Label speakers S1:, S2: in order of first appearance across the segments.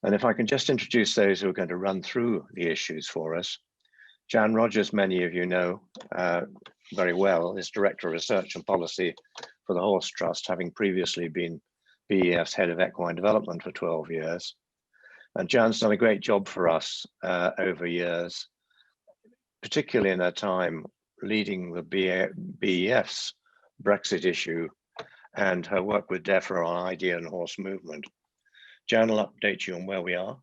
S1: And if I can just introduce those who are going to run through the issues for us. Jan Rogers, many of you know very well, is Director of Research and Policy for the Horse Trust, having previously been BEF's Head of Equine Development for 12 years. And Jan's done a great job for us over years, particularly in her time leading the BEF's Brexit issue and her work with DEFRA on idea and horse movement. Jan will update you on where we are,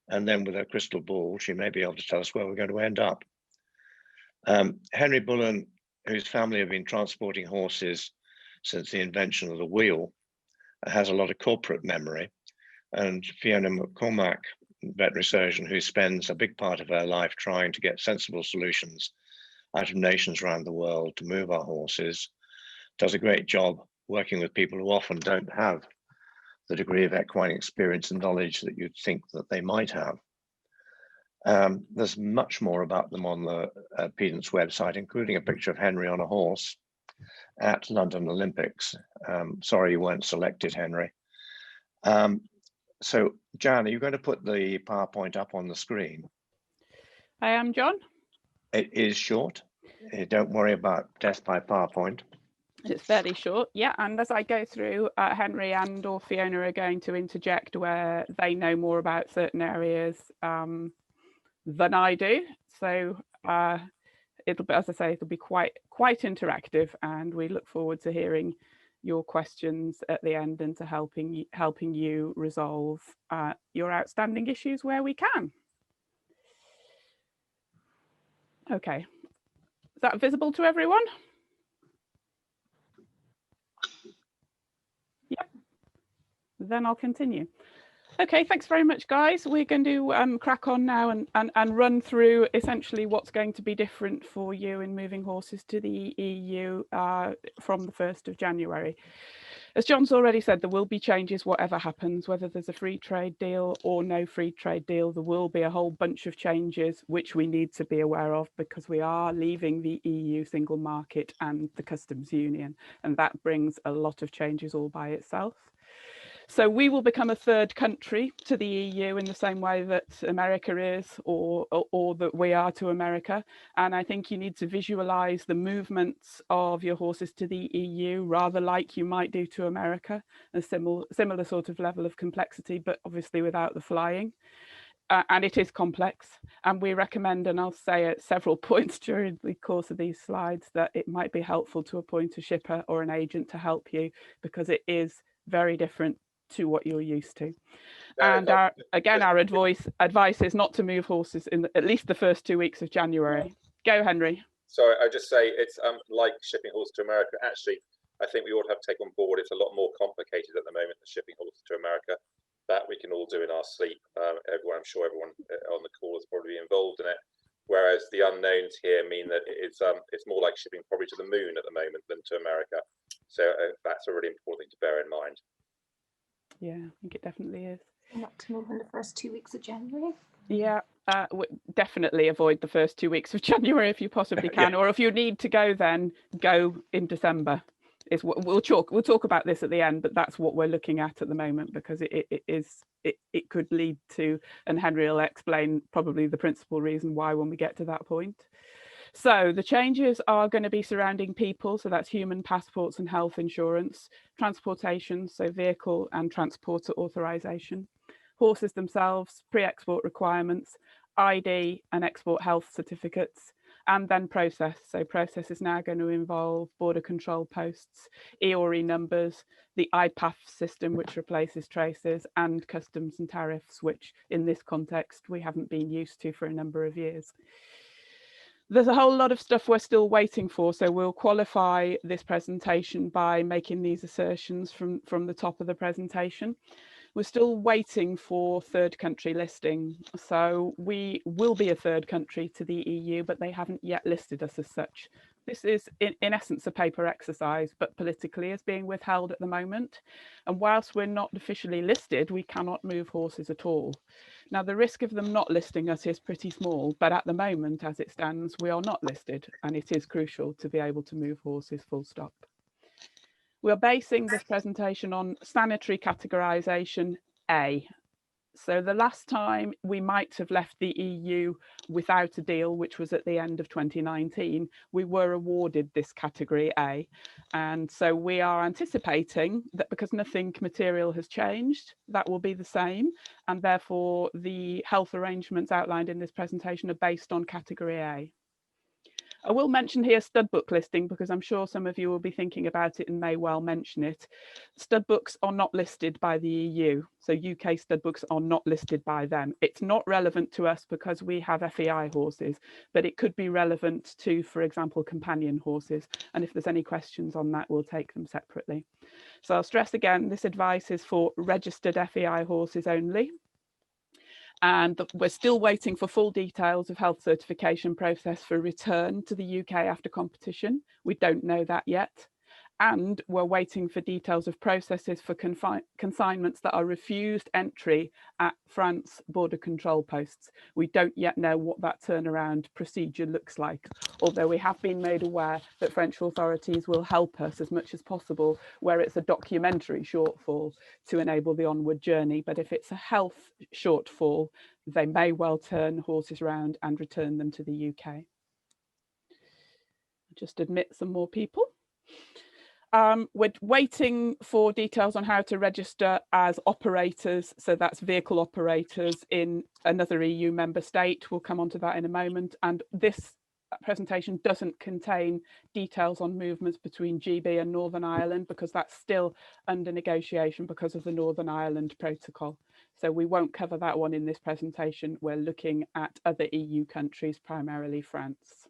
S1: and then with her crystal ball, she may be able to tell us where we're going to end up. Henry Bullen, whose family have been transporting horses since the invention of the wheel, has a lot of corporate memory. And Fiona McCormack, veterinary surgeon who spends a big part of her life trying to get sensible solutions out of nations around the world to move our horses, does a great job working with people who often don't have the degree of equine experience and knowledge that you'd think that they might have. There's much more about them on the Pedant's website, including a picture of Henry on a horse at London Olympics. Sorry you weren't selected, Henry. So Jan, are you going to put the PowerPoint up on the screen?
S2: I am, John.
S1: It is short. Don't worry about death by PowerPoint.
S2: It's fairly short, yeah. And as I go through, Henry and or Fiona are going to interject where they know more about certain areas than I do. So it'll be, as I say, it'll be quite interactive, and we look forward to hearing your questions at the end and to helping you resolve your outstanding issues where we can. Okay, is that visible to everyone? Yep, then I'll continue. Okay, thanks very much, guys. We're going to crack on now and run through essentially what's going to be different for you in moving horses to the EU from the 1st of January. As John's already said, there will be changes whatever happens, whether there's a free trade deal or no free trade deal. There will be a whole bunch of changes which we need to be aware of, because we are leaving the EU single market and the customs union, and that brings a lot of changes all by itself. So we will become a third country to the EU in the same way that America is, or that we are to America. And I think you need to visualize the movements of your horses to the EU rather like you might do to America, a similar sort of level of complexity, but obviously without the flying. And it is complex. And we recommend, and I'll say at several points during the course of these slides, that it might be helpful to appoint a shipper or an agent to help you, because it is very different to what you're used to. And our advice is not to move horses in at least the first 2 weeks of January. Go, Henry.
S3: Sorry, I just say it's like shipping horses to America. Actually, I think we ought to have to take on board. It's a lot more complicated at the moment than shipping horses to America. That we can all do in our sleep. I'm sure everyone on the call is probably involved in it. Whereas the unknowns here mean that it's more like shipping probably to the moon at the moment than to America. So that's a really important thing to bear in mind.
S2: Yeah, I think it definitely is.
S4: Not to move in the first 2 weeks of January.
S2: Yeah, definitely avoid the first 2 weeks of January if you possibly can, or if you need to go, then go in December. We'll talk about this at the end, but that's what we're looking at the moment, because it could lead to, and Henry will explain probably the principal reason why when we get to that point. So the changes are going to be surrounding people, so that's human passports and health insurance, transportation, so vehicle and transporter authorization, horses themselves, pre-export requirements, ID and export health certificates, and then process. So process is now going to involve border control posts, EOI numbers, the IPAF system, which replaces traces, and customs and tariffs, which in this context we haven't been used to for a number of years. There's a whole lot of stuff we're still waiting for, so we'll qualify this presentation by making these assertions from the top of the presentation. We're still waiting for third country listing, so we will be a third country to the EU, but they haven't yet listed us as such. This is in essence a paper exercise, but politically is being withheld at the moment. And whilst we're not officially listed, we cannot move horses at all. Now, the risk of them not listing us is pretty small, but at the moment, as it stands, we are not listed, and it is crucial to be able to move horses full stop. We're basing this presentation on sanitary categorization A. So the last time we might have left the EU without a deal, which was at the end of 2019, we were awarded this category A. And so we are anticipating that because nothing material has changed, that will be the same. And therefore the health arrangements outlined in this presentation are based on category A. I will mention here stud book listing because I'm sure some of you will be thinking about it and may well mention it. Stud books are not listed by the EU, so UK stud books are not listed by them. It's not relevant to us because we have FEI horses, but it could be relevant to, for example, companion horses. And if there's any questions on that, we'll take them separately. So I'll stress again, this advice is for registered FEI horses only. And we're still waiting for full details of health certification process for return to the UK after competition. We don't know that yet. And we're waiting for details of processes for consignments that are refused entry at France border control posts. We don't yet know what that turnaround procedure looks like, although we have been made aware that French authorities will help us as much as possible where it's a documentary shortfall to enable the onward journey. But if it's a health shortfall, they may well turn horses around and return them to the UK. Just admit some more people. We're waiting for details on how to register as operators. So that's vehicle operators in another EU member state. We'll come on to that in a moment. And this presentation doesn't contain details on movements between GB and Northern Ireland because that's still under negotiation because of the Northern Ireland Protocol. So we won't cover that one in this presentation. We're looking at other EU countries, primarily France.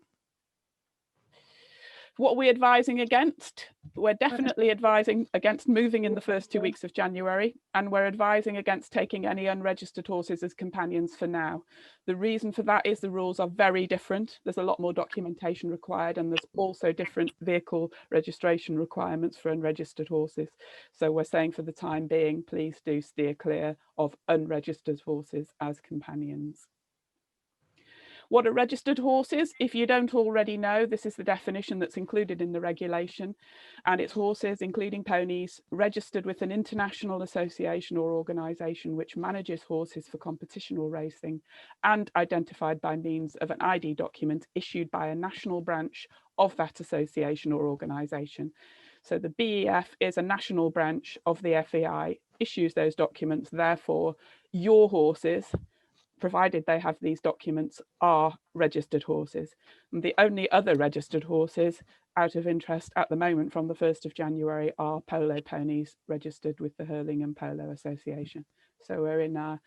S2: What are we advising against? We're definitely advising against moving in the first 2 weeks of January, and we're advising against taking any unregistered horses as companions for now. The reason for that is the rules are very different. There's a lot more documentation required, and there's also different vehicle registration requirements for unregistered horses. So we're saying for the time being, please do steer clear of unregistered horses as companions. What are registered horses? If you don't already know, this is the definition that's included in the regulation, and it's horses, including ponies, registered with an international association or organisation which manages horses for competition or racing, and identified by means of an ID document issued by a national branch of that association or organisation. So the BEF is a national branch of the FEI, issues those documents, therefore your horses, provided they have these documents, are registered horses. And the only other registered horses out of interest at the moment from the 1st of January are polo ponies registered with the Hurling and Polo Association. So we're in a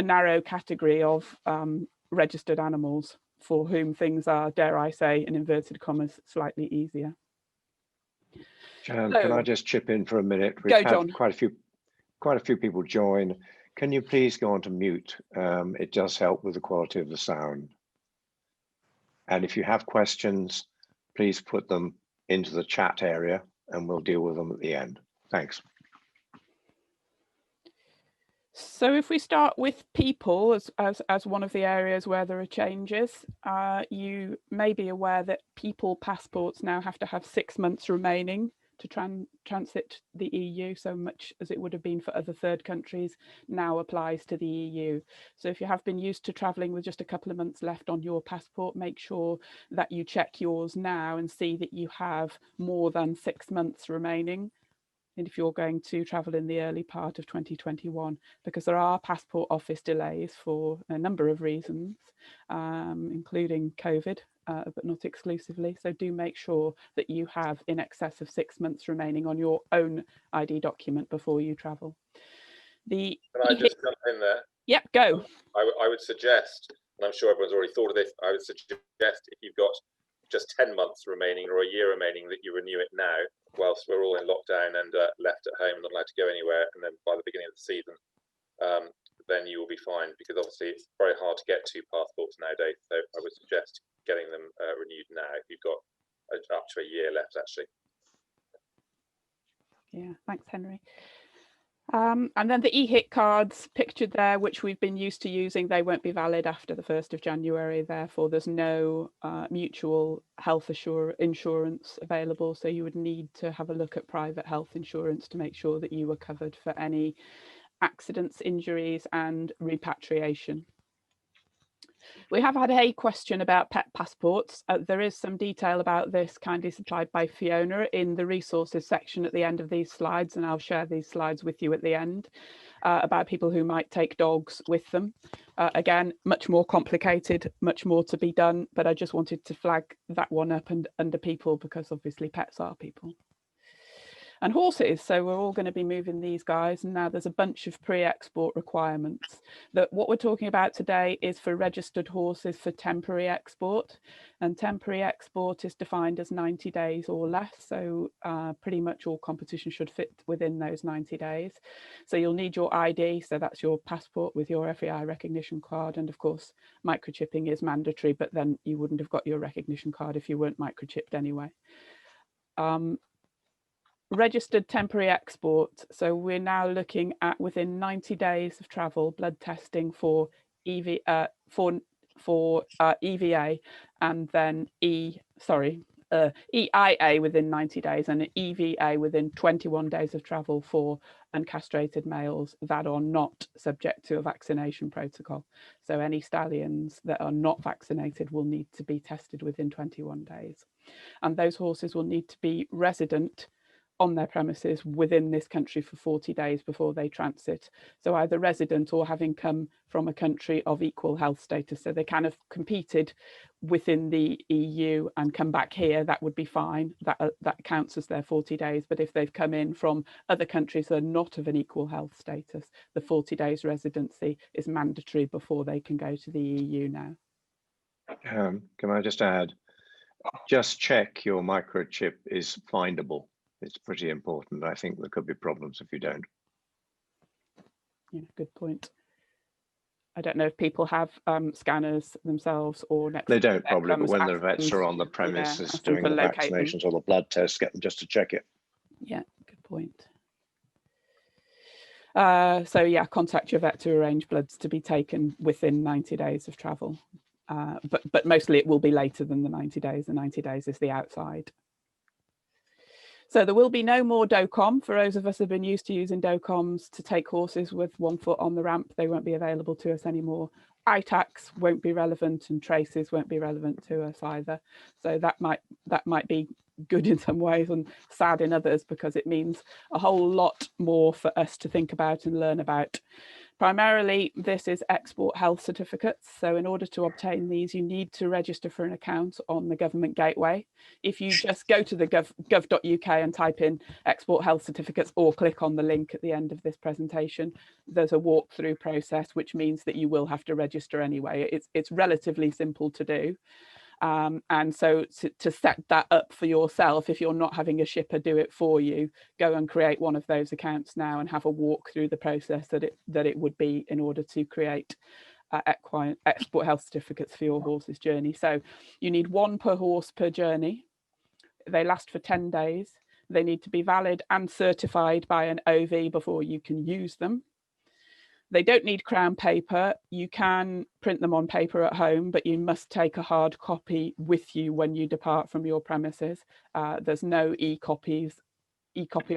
S2: narrow category of registered animals for whom things are, dare I say, in inverted commas, slightly easier.
S1: Jan, can I just chip in for a minute? We've
S2: Go,
S1: had
S2: John.
S1: quite a few people join. Can you please go on to mute? It does help with the quality of the sound. And if you have questions, please put them into the chat area and we'll deal with them at the end. Thanks.
S2: So if we start with people as one of the areas where there are changes, you may be aware that people passports now have to have 6 months remaining to transit the EU, so much as it would have been for other third countries now applies to the EU. So if you have been used to travelling with just a couple of months left on your passport, make sure that you check yours now and see that you have more than 6 months remaining. And if you're going to travel in the early part of 2021, because there are passport office delays for a number of reasons, including COVID, but not exclusively. So do make sure that you have in excess of 6 months remaining on your own ID document before you travel. Can
S3: I just jump in there?
S2: Yep, go.
S3: I would suggest, and I'm sure everyone's already thought of this, I would suggest if you've got just 10 months remaining or a year remaining that you renew it now whilst we're all in lockdown and left at home and not allowed to go anywhere, and then by the beginning of the season then you will be fine, because obviously it's very hard to get two passports nowadays. So I would suggest getting them renewed now if you've got up to a year left actually.
S2: Yeah, thanks Henry. And then the e-hit cards pictured there, which we've been used to using, they won't be valid after the 1st of January. Therefore, there's no mutual health insurance available. So you would need to have a look at private health insurance to make sure that you were covered for any accidents, injuries and repatriation. We have had a question about pet passports. There is some detail about this kindly supplied by Fiona in the resources section at the end of these slides, and I'll share these slides with you at the end, about people who might take dogs with them. Again, much more complicated, much more to be done, but I just wanted to flag that one up and under people, because obviously pets are people. And horses, so we're all going to be moving these guys, and now there's a bunch of pre-export requirements. What we're talking about today is for registered horses for temporary export, and temporary export is defined as 90 days or less, so pretty much all competition should fit within those 90 days. So you'll need your ID, so that's your passport with your FEI recognition card, and of course microchipping is mandatory, but then you wouldn't have got your recognition card if you weren't microchipped anyway. Registered temporary export, so we're now looking at within 90 days of travel blood testing for EVA and then EIA within 90 days and EVA within 21 days of travel for uncastrated males that are not subject to a vaccination protocol. So any stallions that are not vaccinated will need to be tested within 21 days, and those horses will need to be resident on their premises within this country for 40 days before they transit. So either resident or having come from a country of equal health status. So they kind of competed within the EU and come back here, that would be fine. That counts as their 40 days. But if they've come in from other countries that are not of an equal health status, the 40 days residency is mandatory before they can go to the EU now.
S1: Can I just add, just check your microchip is findable. It's pretty important. I think there could be problems if you don't.
S2: Yeah, good point. I don't know if people have scanners themselves or next.
S1: They don't probably, but when the vets are on the premises doing the vaccinations or the blood tests, get them just to check it.
S2: Yeah, good point. So yeah, contact your vet to arrange bloods to be taken within 90 days of travel. But mostly it will be later than the 90 days. The 90 days is the outside. So there will be no more DOCOM. For those of us who have been used to using DOCOMs to take horses with 1 foot on the ramp, they won't be available to us anymore. ITACs won't be relevant and traces won't be relevant to us either. So that might be good in some ways and sad in others, because it means a whole lot more for us to think about and learn about. Primarily, this is export health certificates. So in order to obtain these, you need to register for an account on the government gateway. If you just go to the gov.uk and type in export health certificates or click on the link at the end of this presentation, there's a walkthrough process, which means that you will have to register anyway. It's relatively simple to do. And so to set that up for yourself, if you're not having a shipper do it for you, go and create one of those accounts now and have a walk through the process that it would be in order to create export health certificates for your horse's journey. So you need 1 per horse per journey. They last for 10 days. They need to be valid and certified by an OV before you can use them. They don't need crown paper. You can print them on paper at home, but you must take a hard copy with you when you depart from your premises. There's no e-copy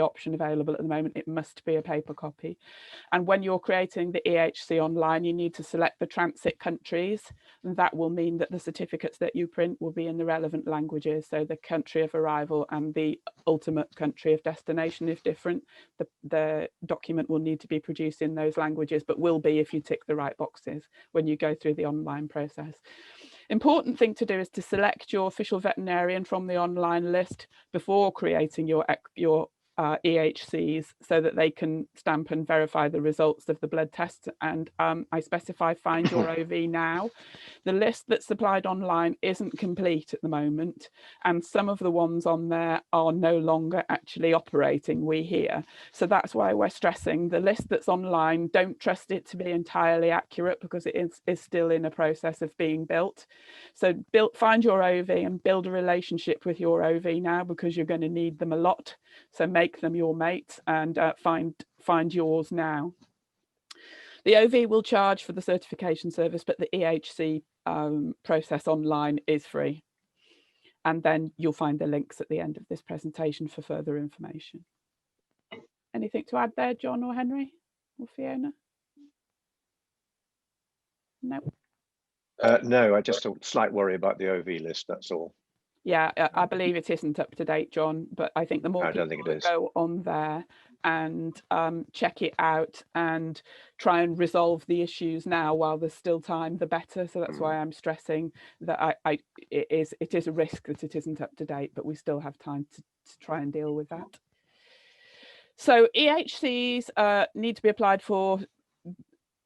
S2: option available at the moment. It must be a paper copy. And when you're creating the EHC online, you need to select the transit countries. And that will mean that the certificates that you print will be in the relevant languages. So the country of arrival and the ultimate country of destination is different. The document will need to be produced in those languages, but will be if you tick the right boxes when you go through the online process. Important thing to do is to select your official veterinarian from the online list before creating your EHCs, so that they can stamp and verify the results of the blood tests. And I specify find your OV now. The list that's supplied online isn't complete at the moment, and some of the ones on there are no longer actually operating, we hear. So that's why we're stressing the list that's online, don't trust it to be entirely accurate, because it is still in a process of being built. So find your OV and build a relationship with your OV now, because you're going to need them a lot. So make them your mates and find yours now. The OV will charge for the certification service, but the EHC process online is free. And then you'll find the links at the end of this presentation for further information. Anything to add there, John or Henry? or Fiona? No.
S1: No, I just a slight worry about the OV list, that's all.
S2: Yeah, I believe it isn't up to date, John, but I think the more
S1: I don't
S2: people
S1: think it
S2: that
S1: is.
S2: go on there and check it out and try and resolve the issues now while there's still time, the better. So that's why I'm stressing that it is a risk that it isn't up to date, but we still have time to try and deal with that. So EHCs need to be applied for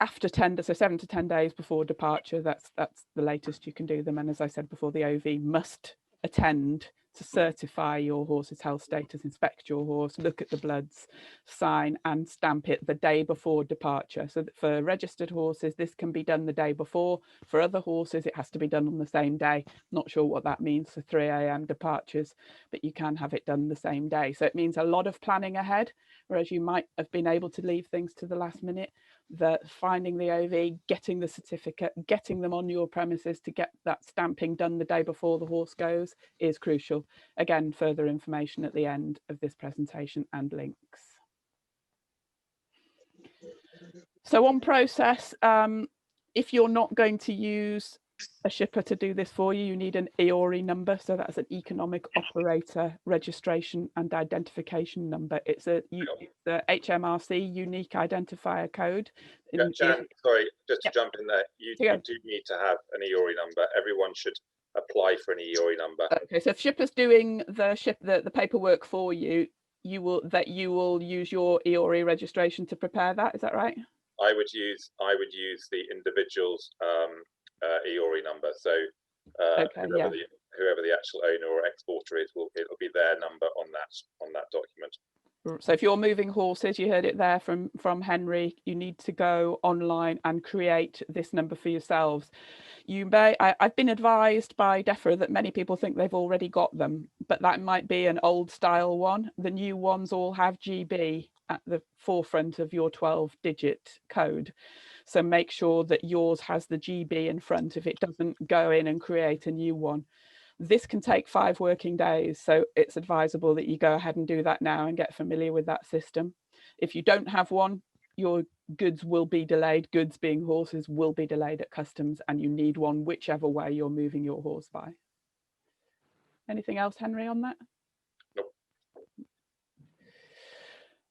S2: after 10, so 7 to 10 days before departure. That's the latest you can do them. And as I said before, the OV must attend to certify your horse's health status, inspect your horse, look at the bloods, sign and stamp it the day before departure. So that for registered horses, this can be done the day before. For other horses, it has to be done on the same day. Not sure what that means for 3 a.m. departures, but you can have it done the same day. So it means a lot of planning ahead, whereas you might have been able to leave things to the last minute. That finding the OV, getting the certificate, getting them on your premises to get that stamping done the day before the horse goes is crucial. Again, further information at the end of this presentation and links. So on process, if you're not going to use a shipper to do this for you, you need an EOI number. So that's an economic operator registration and identification number. It's a HMRC unique identifier code.
S3: Jan, sorry, just to jump in there, you do need to have an EOI number. Everyone should apply for an EOI number.
S2: Okay, so if shipper's doing the paperwork for you, you will use your EOI registration to prepare that. Is that right?
S3: I would use the individual's EOI number. So whoever the actual owner or exporter is, it'll be their number on that document.
S2: So if you're moving horses, you heard it there from Henry, you need to go online and create this number for yourselves. I've been advised by DEFRA that many people think they've already got them, but that might be an old style one. The new ones all have GB at the forefront of your 12-digit code. So make sure that yours has the GB in front if it doesn't go in and create a new one. This can take 5 working days, so it's advisable that you go ahead and do that now and get familiar with that system. If you don't have one, your goods will be delayed. Goods being horses will be delayed at customs, and you need one whichever way you're moving your horse by. Anything else, Henry, on that?
S3: Nope.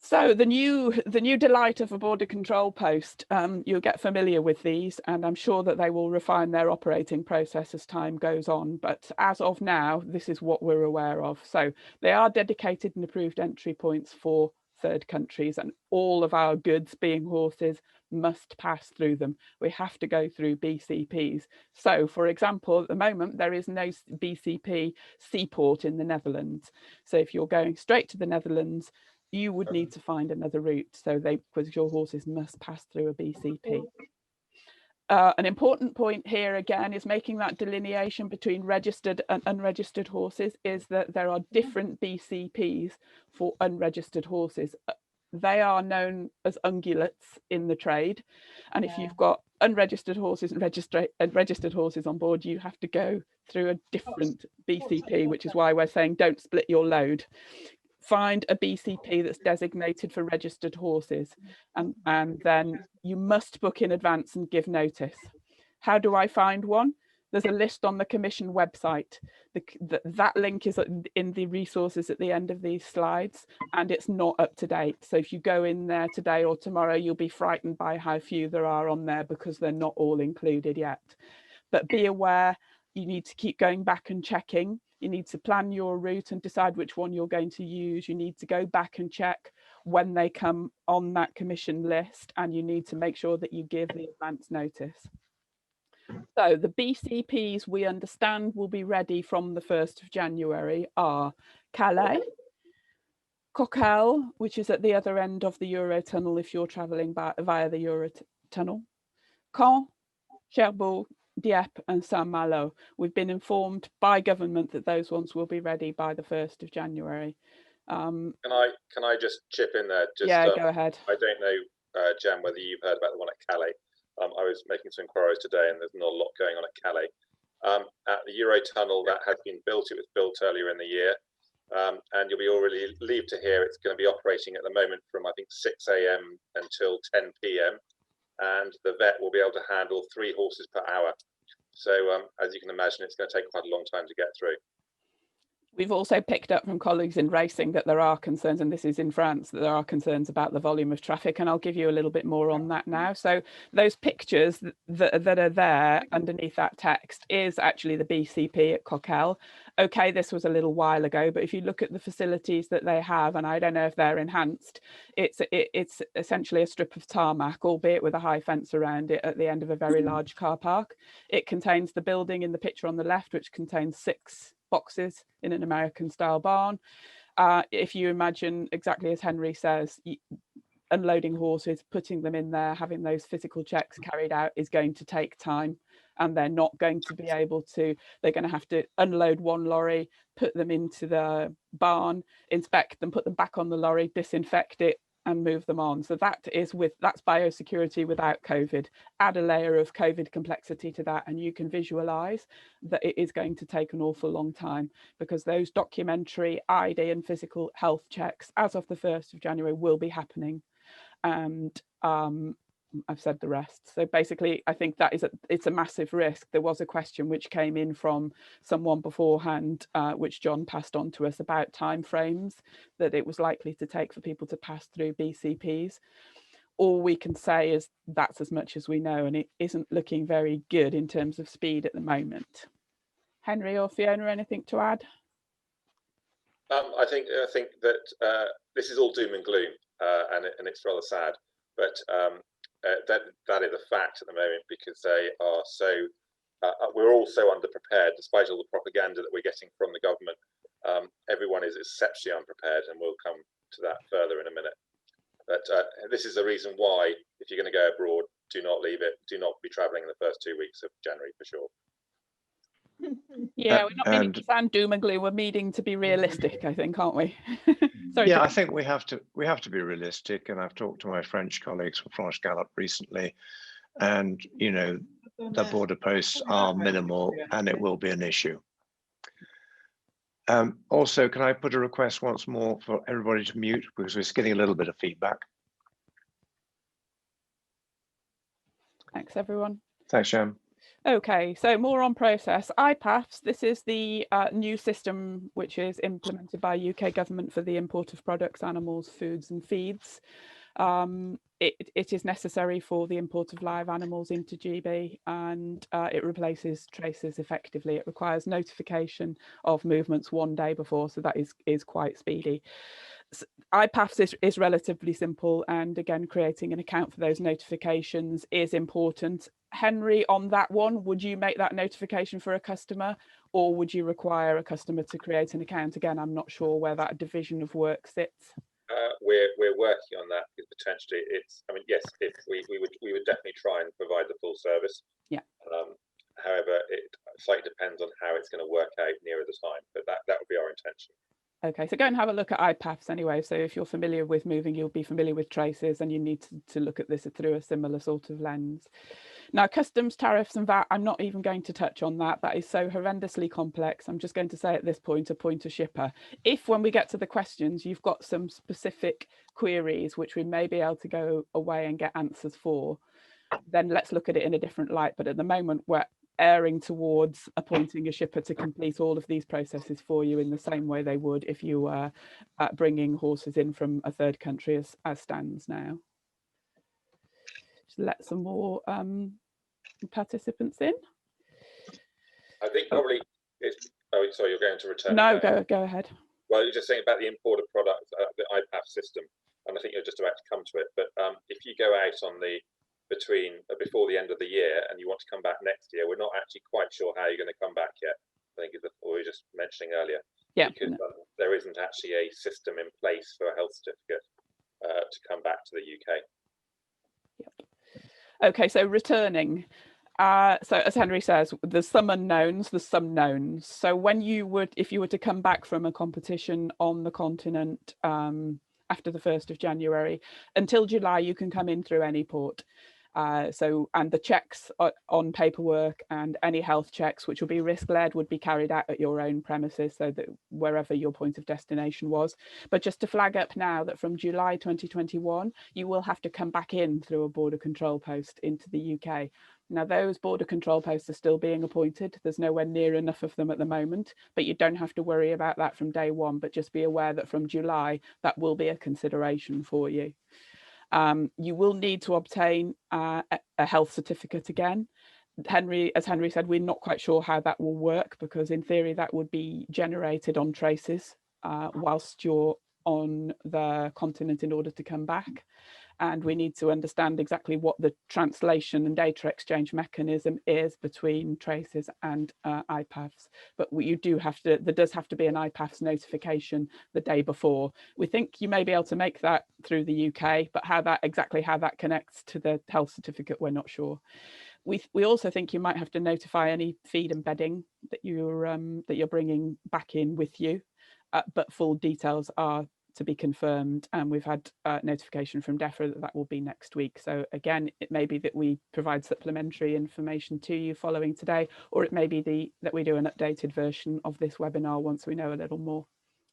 S2: So the new delight of a border control post, you'll get familiar with these, and I'm sure that they will refine their operating process as time goes on. But as of now, this is what we're aware of. So they are dedicated and approved entry points for third countries, and all of our goods, being horses, must pass through them. We have to go through BCPs. So, for example, at the moment, there is no BCP seaport in the Netherlands. So if you're going straight to the Netherlands, you would need to find another route. So because your horses must pass through a BCP. An important point here again is making that delineation between registered and unregistered horses is that there are different BCPs for unregistered horses. They are known as ungulates in the trade. And if you've got unregistered horses and registered horses on board, you have to go through a different BCP, which is why we're saying don't split your load. Find a BCP that's designated for registered horses, and then you must book in advance and give notice. How do I find one? There's a list on the Commission website. That link is in the resources at the end of these slides, and it's not up to date. So if you go in there today or tomorrow, you'll be frightened by how few there are on there because they're not all included yet. But be aware, you need to keep going back and checking. You need to plan your route and decide which one you're going to use. You need to go back and check when they come on that Commission list, and you need to make sure that you give the advance notice. So the BCPs we understand will be ready from the 1st of January are Calais, Coquel, which is at the other end of the Eurotunnel if you're travelling via the Eurotunnel, Caen, Cherbourg, Dieppe and Saint-Malo. We've been informed by government that those ones will be ready by the 1st of January.
S3: Can I just chip in there?
S2: Go ahead.
S3: I don't know, Jan, whether you've heard about the one at Calais. I was making some inquiries today, and there's not a lot going on at Calais. At the Eurotunnel that has been built, it was built earlier in the year. and you'll be already relieved to hear it's going to be operating at the moment from I think 6 a.m. until 10 p.m. and the vet will be able to handle 3 horses per hour. So as you can imagine, it's going to take quite a long time to get through.
S2: We've also picked up from colleagues in racing that there are concerns, and this is in France, that there are concerns about the volume of traffic, and I'll give you a little bit more on that now. So those pictures that are there underneath that text is actually the BCP at Coquel. Okay, this was a little while ago, but if you look at the facilities that they have, and I don't know if they're enhanced, it's essentially a strip of tarmac, albeit with a high fence around it at the end of a very large car park. It contains the building in the picture on the left, which contains 6 boxes in an American style barn. If you imagine exactly as Henry says, unloading horses, putting them in there, having those physical checks carried out is going to take time, and they're not going to be able to, they're going to have to unload one lorry, put them into the barn, inspect them, put them back on the lorry, disinfect it and move them on. So that's biosecurity without COVID. Add a layer of COVID complexity to that and you can visualize that it is going to take an awful long time, because those documentary ID and physical health checks as of the 1st of January will be happening. And I've said the rest. So basically, I think that it's a massive risk. There was a question which came in from someone beforehand, which John passed on to us about timeframes that it was likely to take for people to pass through BCPs. All we can say is that's as much as we know, and it isn't looking very good in terms of speed at the moment. Henry or Fiona, anything to add?
S3: I think that this is all doom and gloom, and it's rather sad, but that is a fact at the moment, because they are so we're all so underprepared despite all the propaganda that we're getting from the government. Everyone is exceptionally unprepared, and we'll come to that further in a minute. But this is the reason why, if you're going to go abroad, do not leave it. Do not be travelling in the first 2 weeks of January for sure.
S2: Yeah, we're not meaning to sound doom and gloom. We're meaning to be realistic, I think, aren't we? Sorry,
S1: yeah, I think we have to be realistic. And I've talked to my French colleagues from France Gallup recently, and you know, the border posts are minimal, and it will be an issue. Also, can I put a request once more for everybody to mute, because we're getting a little bit of feedback.
S2: Thanks, everyone.
S1: Thanks, Jan.
S2: Okay, so more on process. IPAFs, this is the new system which is implemented by UK government for the import of products, animals, foods and feeds. It is necessary for the import of live animals into GB, and it replaces traces effectively. It requires notification of movements 1 day before, so that is quite speedy. IPAFs is relatively simple, and again, creating an account for those notifications is important. Henry, on that one, would you make that notification for a customer, or would you require a customer to create an account? Again, I'm not sure where that division of work sits.
S3: We're working on that, because potentially it's, I mean, yes, if we would definitely try and provide the full service.
S2: Yeah.
S3: However, it slightly depends on how it's going to work out nearer the time, but that would be our intention.
S2: Okay, so go and have a look at IPAFs anyway. So if you're familiar with moving, you'll be familiar with traces, and you need to look at this through a similar sort of lens. Now, customs, tariffs and VAT, I'm not even going to touch on that. That is so horrendously complex. I'm just going to say at this point, a point to shipper. If when we get to the questions, you've got some specific queries, which we may be able to go away and get answers for, then let's look at it in a different light. But at the moment, we're erring towards appointing a shipper to complete all of these processes for you in the same way they would if you were bringing horses in from a third country as stands now. Just let some more participants in.
S3: I think probably it's, oh, sorry, you're going to return.
S2: No, go ahead.
S3: Well, you're just saying about the imported product, the IPAF system, and I think you're just about to come to it. But if you go out on the before the end of the year and you want to come back next year, we're not actually quite sure how you're going to come back yet. I think it's what we were just mentioning earlier.
S2: Yeah.
S3: Because there isn't actually a system in place for a health certificate to come back to the UK.
S2: Yep. Okay, so returning. So as Henry says, there's some unknowns, there's some knowns. So when if you were to come back from a competition on the continent after the 1st of January, until July, you can come in through any port. And the checks on paperwork and any health checks, which will be risk-led, would be carried out at your own premises, so that wherever your point of destination was. But just to flag up now that from July 2021, you will have to come back in through a border control post into the UK. Now, those border control posts are still being appointed. There's nowhere near enough of them at the moment, but you don't have to worry about that from day one, but just be aware that from July, that will be a consideration for you. You will need to obtain a health certificate again. As Henry said, we're not quite sure how that will work, because in theory that would be generated on traces whilst you're on the continent in order to come back. And we need to understand exactly what the translation and data exchange mechanism is between traces and IPAFs. But there does have to be an IPAFs notification the day before. We think you may be able to make that through the UK, but exactly how that connects to the health certificate, we're not sure. We also think you might have to notify any feed and bedding that you're bringing back in with you, but full details are to be confirmed, and we've had notification from DEFRA that will be next week. So again, it may be that we provide supplementary information to you following today, or it may be that we do an updated version of this webinar once we know a little more.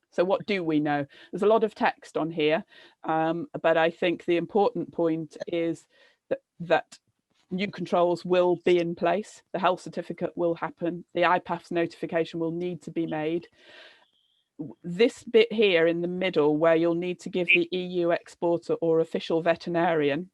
S2: So what do we know? There's a lot of text on here, but I think the important point is that new controls will be in place. The health certificate will happen. The IPAFs notification will need to be made. This bit here in the middle, where you'll need to give the EU exporter or official veterinarian,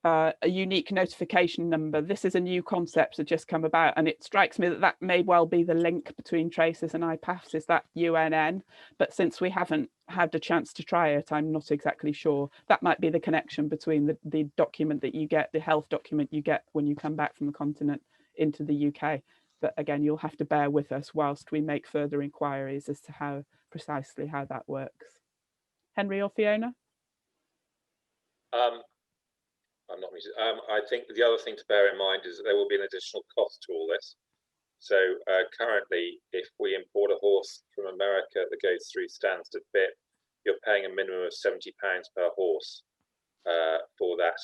S2: a unique notification number. This is a new concept that just come about, and it strikes me that that may well be the link between traces and IPAFs, is that UNN. But since we haven't had a chance to try it, I'm not exactly sure. That might be the connection between the document that you get, the health document you get when you come back from the continent into the UK. But again, you'll have to bear with us whilst we make further inquiries as to precisely how that works. Henry or Fiona?
S3: I'm not muted. I think the other thing to bear in mind is that there will be an additional cost to all this. So currently, if we import a horse from America that goes through Stansted Bit, you're paying a minimum of £70 per horse for that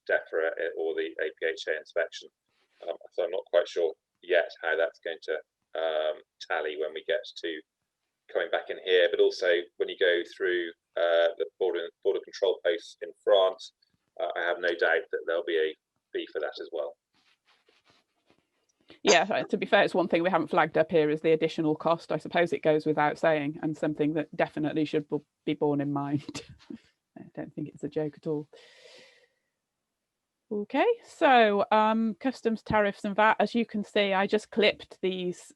S3: DEFRA or the APHA inspection. So I'm not quite sure yet how that's going to tally when we get to coming back in here, but also when you go through the border control posts in France, I have no doubt that there'll be a fee for that as well.
S2: Yeah, to be fair, it's one thing we haven't flagged up here is the additional cost. I suppose it goes without saying, and something that definitely should be borne in mind. I don't think it's a joke at all. Okay, so customs, tariffs and VAT. As you can see, I just clipped these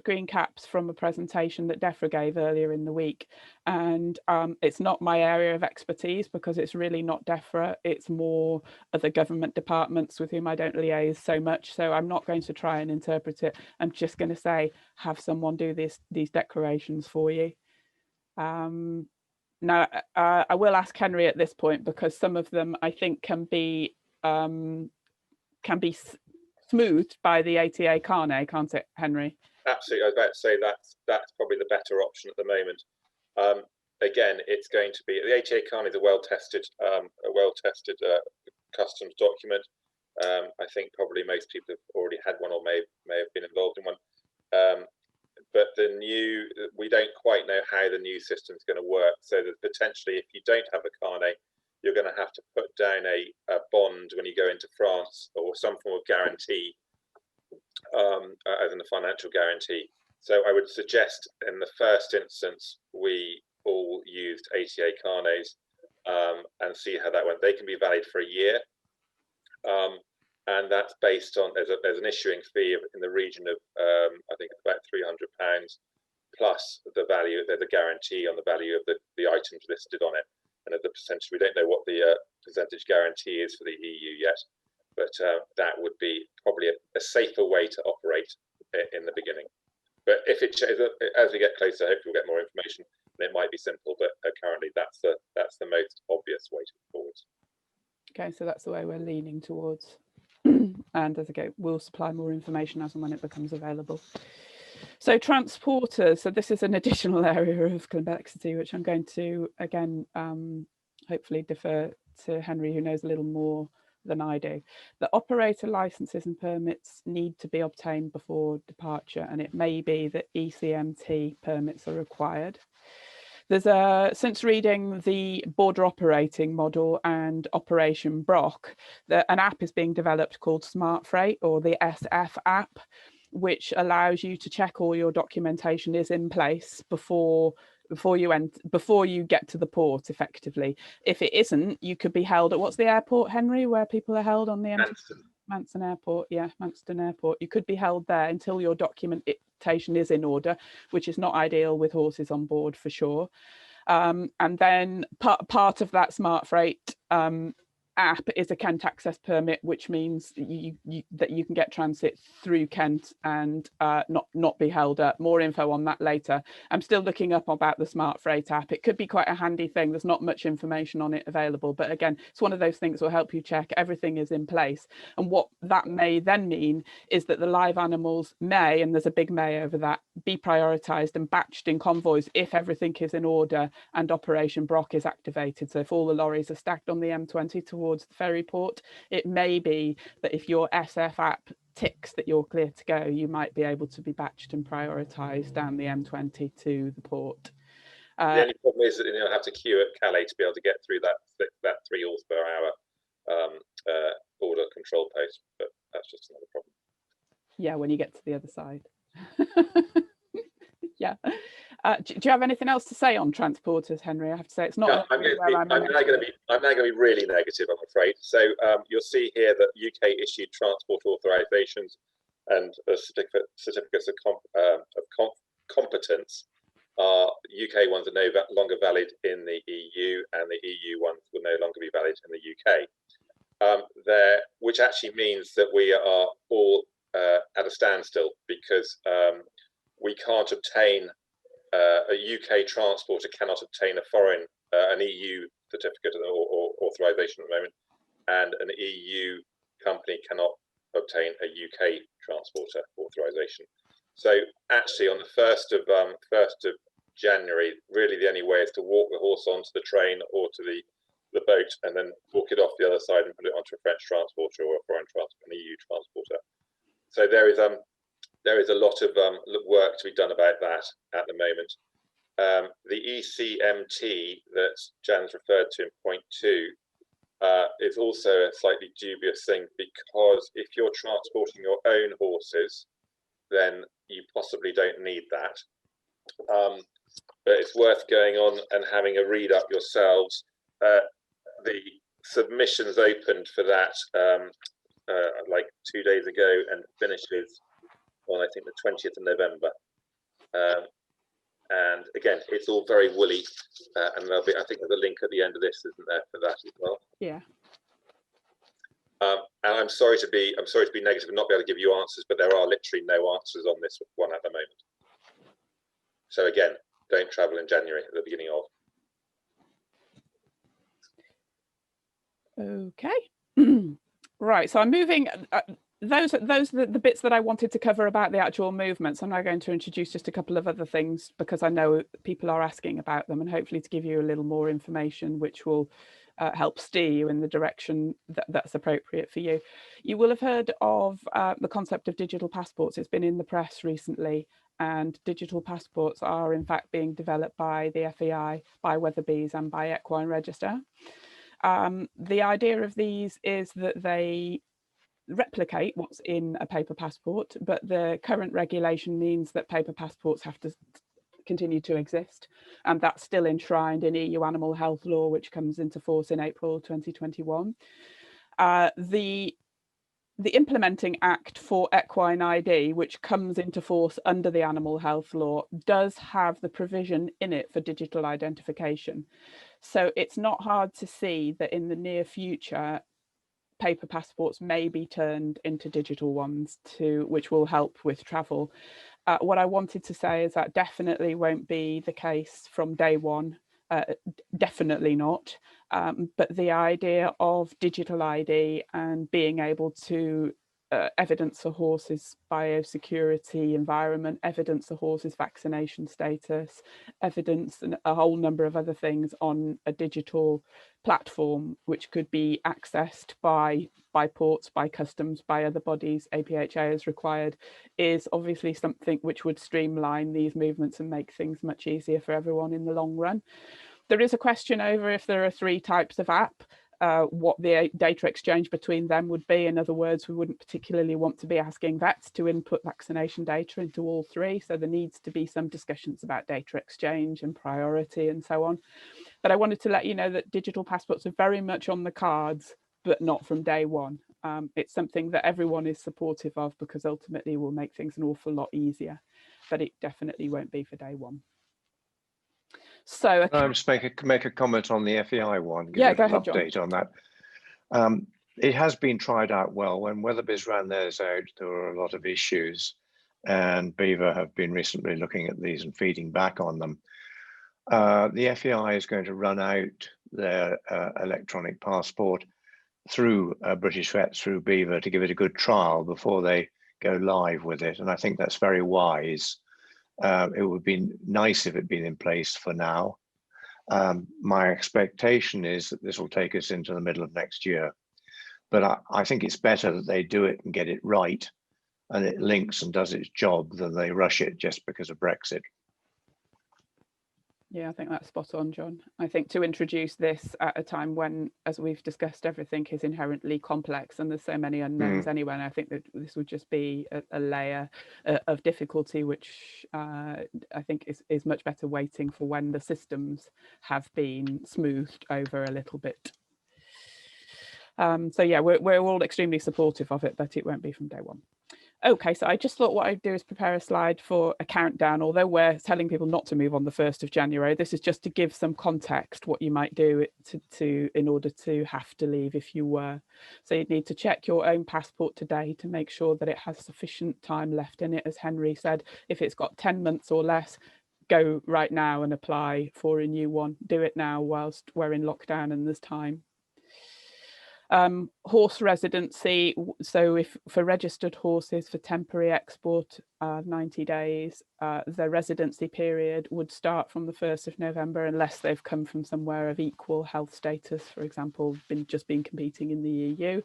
S2: green caps from a presentation that DEFRA gave earlier in the week. And it's not my area of expertise, because it's really not DEFRA. It's more other government departments with whom I don't liaise so much. So I'm not going to try and interpret it. I'm just going to say, have someone do these declarations for you. Now, I will ask Henry at this point, because some of them I think can be smoothed by the Atakarna, can't it, Henry?
S3: Absolutely. I was about to say that's probably the better option at the moment. Again, it's going to be the Atakarna is a well-tested customs document. I think probably most people have already had one or may have been involved in one. But we don't quite know how the new system is going to work. So that potentially, if you don't have a carnet, you're going to have to put down a bond when you go into France, or some form of guarantee, as in a financial guarantee. So I would suggest in the first instance, we all used ATA carnets and see how that went. They can be valid for a year. And that's based on, there's an issuing fee in the region of, I think about £300, plus the value, there's a guarantee on the value of the items listed on it. And at the percentage, we don't know what the percentage guarantee is for the EU yet, but that would be probably a safer way to operate in the beginning. But if it as we get closer, hopefully we'll get more information. And it might be simple, but currently that's the most obvious way to move forward.
S2: Okay, so that's the way we're leaning towards. And as I go, we'll supply more information as and when it becomes available. So transporters, so this is an additional area of complexity, which I'm going to, again, hopefully defer to Henry, who knows a little more than I do. The operator licenses and permits need to be obtained before departure, and it may be that ECMT permits are required. There's since reading the border operating model and Operation Brock, an app is being developed called Smart Freight, or the SF app, which allows you to check all your documentation is in place before you get to the port effectively. If it isn't, you could be held at, what's the airport, Henry, where people are held on the Manston Airport? Yeah, Manston Airport. You could be held there until your documentation is in order, which is not ideal with horses on board for sure. And then part of that Smart Freight app is a Kent access permit, which means that you can get transit through Kent and not be held up. More info on that later. I'm still looking up about the Smart Freight app. It could be quite a handy thing. There's not much information on it available, but again, it's one of those things that will help you check everything is in place. And what that may then mean is that the live animals may, and there's a big may over that, be prioritised and batched in convoys if everything is in order and Operation Brock is activated. So if all the lorries are stacked on the M20 towards the ferry port, it may be that if your SF app ticks that you're clear to go, you might be able to be batched and prioritised down the M20 to the port.
S3: The only problem is that you'll have to queue at Calais to be able to get through that 3 horse per hour border control post, but that's just another problem.
S2: Yeah, when you get to the other side. Yeah. Do you have anything else to say on transporters, Henry? I have to say it's not.
S3: No, I'm now going to be really negative, I'm afraid. So you'll see here that UK issued transport authorisations and certificates of competence. UK ones are no longer valid in the EU, and the EU ones will no longer be valid in the UK. Which actually means that we are all at a standstill, because we can't obtain a UK transporter cannot obtain an EU certificate or authorization at the moment, and an EU company cannot obtain a UK transporter authorization. So actually, on the 1st of January, really the only way is to walk the horse onto the train or to the boat, and then walk it off the other side and put it onto a French transporter or a foreign transporter, an EU transporter. So there is a lot of work to be done about that at the moment. The ECMT that Jan's referred to in point 2 is also a slightly dubious thing, because if you're transporting your own horses, then you possibly don't need that. But it's worth going on and having a read up yourselves. The submissions opened for that like 2 days ago and finishes on, I think, the 20th of November. And again, it's all very woolly, and there'll be, I think there's a link at the end of this, isn't there, for that as well?
S2: Yeah.
S3: And I'm sorry to be negative and not be able to give you answers, but there are literally no answers on this one at the moment. So again, don't travel in January at the beginning of.
S2: Okay. Right, so I'm moving. Those are the bits that I wanted to cover about the actual movements. I'm now going to introduce just a couple of other things, because I know people are asking about them, and hopefully to give you a little more information which will help steer you in the direction that's appropriate for you. You will have heard of the concept of digital passports. It's been in the press recently, and digital passports are in fact being developed by the FEI, by Weatherby's and by Equine Register. The idea of these is that they replicate what's in a paper passport, but the current regulation means that paper passports have to continue to exist, and that's still enshrined in EU animal health law, which comes into force in April 2021. The implementing act for equine ID, which comes into force under the animal health law, does have the provision in it for digital identification. So it's not hard to see that in the near future, paper passports may be turned into digital ones, which will help with travel. What I wanted to say is that definitely won't be the case from day one, definitely not. But the idea of digital ID and being able to evidence for horses biosecurity environment, evidence for horses vaccination status, evidence and a whole number of other things on a digital platform which could be accessed by ports, by customs, by other bodies, APHA as required, is obviously something which would streamline these movements and make things much easier for everyone in the long run. There is a question over if there are 3 types of app, what the data exchange between them would be. In other words, we wouldn't particularly want to be asking vets to input vaccination data into all 3. So there needs to be some discussions about data exchange and priority and so on. But I wanted to let you know that digital passports are very much on the cards, but not from day one. It's something that everyone is supportive of because ultimately will make things an awful lot easier, but it definitely won't be for day one. So
S1: Can I just make a comment on the FEI one? Give
S2: yeah,
S1: a
S2: go
S1: little
S2: ahead, John.
S1: update on that. It has been tried out well. When Weatherby's ran theirs out, there were a lot of issues, and Beaver have been recently looking at these and feeding back on them. The FEI is going to run out their electronic passport through British Vets, through Beaver, to give it a good trial before they go live with it. And I think that's very wise. It would be nice if it had been in place for now. My expectation is that this will take us into the middle of next year. But I think it's better that they do it and get it right, and it links and does its job, than they rush it just because of Brexit.
S2: Yeah, I think that's spot on, John. I think to introduce this at a time when, as we've discussed, everything is inherently complex and there's so many unknowns anyway, and I think that this would just be a layer of difficulty, which I think is much better waiting for when the systems have been smoothed over a little bit. So yeah, we're all extremely supportive of it, but it won't be from day one. Okay, so I just thought what I'd do is prepare a slide for a countdown. Although we're telling people not to move on the 1st of January, this is just to give some context what you might do in order to have to leave if you were. So you'd need to check your own passport today to make sure that it has sufficient time left in it. As Henry said, if it's got 10 months or less, go right now and apply for a new one. Do it now whilst we're in lockdown and there's time. Horse residency, so if for registered horses for temporary export 90 days, the residency period would start from the 1st of November unless they've come from somewhere of equal health status, for example, just been competing in the EU.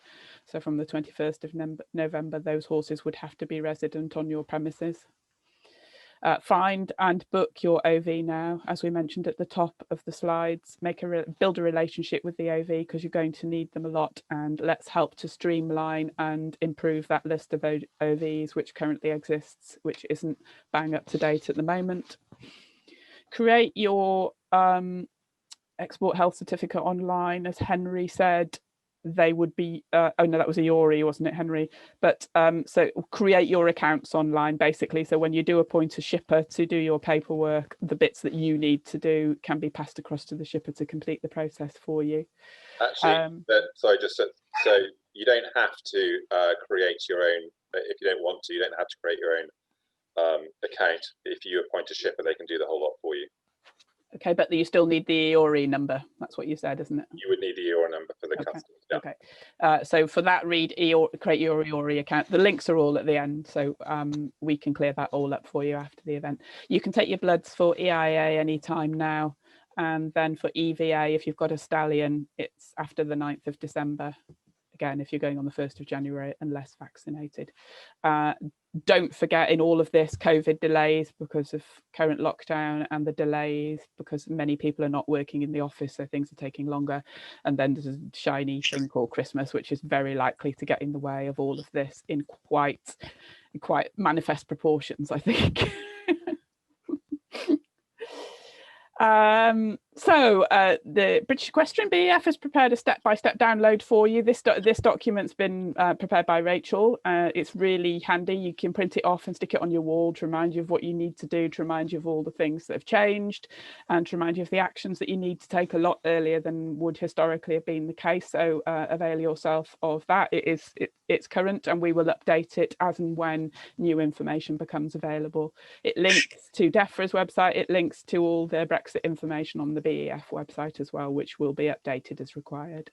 S2: So from the 21st of November, those horses would have to be resident on your premises. Find and book your OV now, as we mentioned at the top of the slides. Build a relationship with the OV because you're going to need them a lot, and let's help to streamline and improve that list of OVs which currently exists, which isn't bang up to date at the moment. Create your export health certificate online, as Henry said. They would be, oh no, that was EOI, wasn't it, Henry? But so create your accounts online, basically. So when you do appoint a shipper to do your paperwork, the bits that you need to do can be passed across to the shipper to complete the process for you.
S3: Actually, sorry, just so you don't have to create your own, if you don't want to, you don't have to create your own account. If you appoint a shipper, they can do the whole lot for you.
S2: Okay, but you still need the EOI number. That's what you said, isn't it?
S3: You would need the EOI number for the customs. Yeah.
S2: Okay. So for that, create your EOI account. The links are all at the end, so we can clear that all up for you after the event. You can take your bloods for EIA anytime now. And then for EVA, if you've got a stallion, it's after the 9th of December. Again, if you're going on the 1st of January and less vaccinated. Don't forget, in all of this, COVID delays because of current lockdown and the delays because many people are not working in the office, so things are taking longer. And then there's a shiny thing called Christmas, which is very likely to get in the way of all of this in quite manifest proportions, I think. So the British Equestrian BEF has prepared a step-by-step download for you. This document's been prepared by Rachel. It's really handy. You can print it off and stick it on your wall to remind you of what you need to do, to remind you of all the things that have changed, and to remind you of the actions that you need to take a lot earlier than would historically have been the case. So avail yourself of that. It's current, and we will update it as and when new information becomes available. It links to DEFRA's website. It links to all the Brexit information on the BEF website as well, which will be updated as required.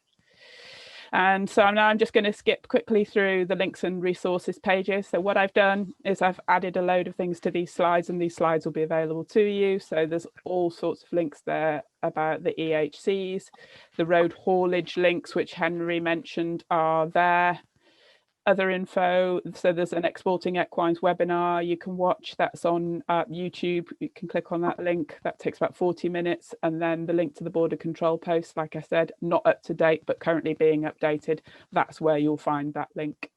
S2: And so I'm just going to skip quickly through the links and resources pages. So what I've done is I've added a load of things to these slides, and these slides will be available to you. So there's all sorts of links there about the EHCs. The road haulage links, which Henry mentioned, are there. Other info, so there's an Exporting Equines webinar you can watch, that's on YouTube. You can click on that link, that takes about 40 minutes, and then the link to the border control post, like I said, not up to date but currently being updated, that's where you'll find that link.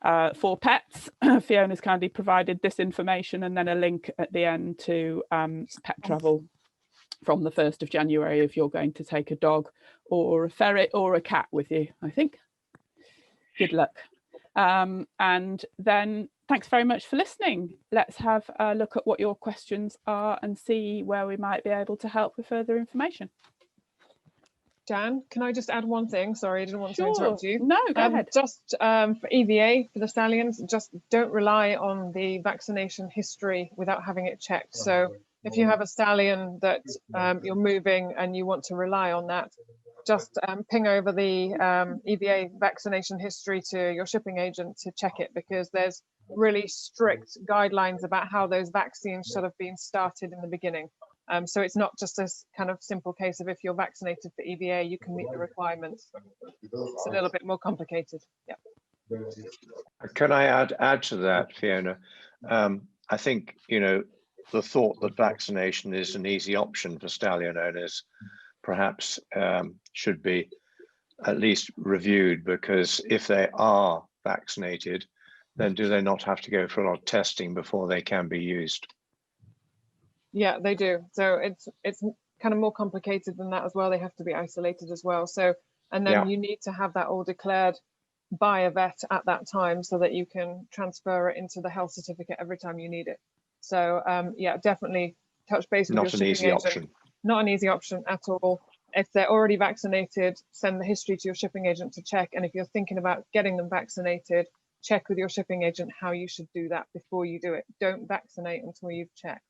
S2: For pets, Fiona's kindly provided this information and then a link at the end to pet travel from the 1st of January if you're going to take a dog or a ferret or a cat with you, I think. Good luck. And then thanks very much for listening. Let's have a look at what your questions are and see where we might be able to help with further information.
S5: Jan, can I just add one thing? Sorry, I didn't want to interrupt you.
S2: No, go ahead.
S5: Just for EVA, for the stallions, just don't rely on the vaccination history without having it checked. So if you have a stallion that you're moving and you want to rely on that, just ping over the EVA vaccination history to your shipping agent to check it, because there's really strict guidelines about how those vaccines should have been started in the beginning. So it's not just a kind of simple case of if you're vaccinated for EVA, you can meet the requirements. It's a little bit more complicated. Yeah.
S1: Can I add to that, Fiona? I think, you know, the thought that vaccination is an easy option for stallion owners perhaps should be at least reviewed, because if they are vaccinated, then do they not have to go for a lot of testing before they can be used?
S5: Yeah, they do. So it's kind of more complicated than that as well. They have to be isolated as well. So, and then you need to have that all declared by a vet at that time so that you can transfer it into the health certificate every time you need it. So yeah, definitely touch base with your shipping agent. Not an easy option. Not an easy option at all. If they're already vaccinated, send the history to your shipping agent to check. And if you're thinking about getting them vaccinated, check with your shipping agent how you should do that before you do it. Don't vaccinate until you've checked.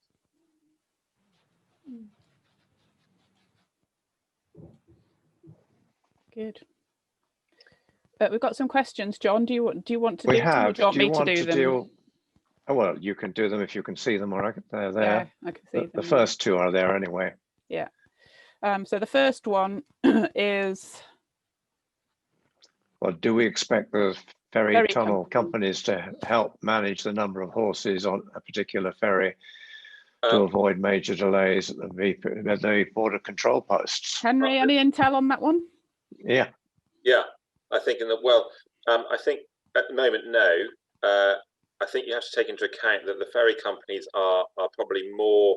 S2: Good. We've got some questions, John. Do you want to do them, or do you want me to do them?
S1: Oh, well, you can do them if you can see them, or they're there.
S2: Yeah, I can see them.
S1: The first two are there anyway.
S2: Yeah. So the first one is,
S1: well, do we expect the ferry tunnel companies to help manage the number of horses on a particular ferry to avoid major delays at the border control posts?
S2: Henry, any intel on that one?
S1: Yeah.
S3: Yeah, I think I think at the moment, no. I think you have to take into account that the ferry companies are probably in more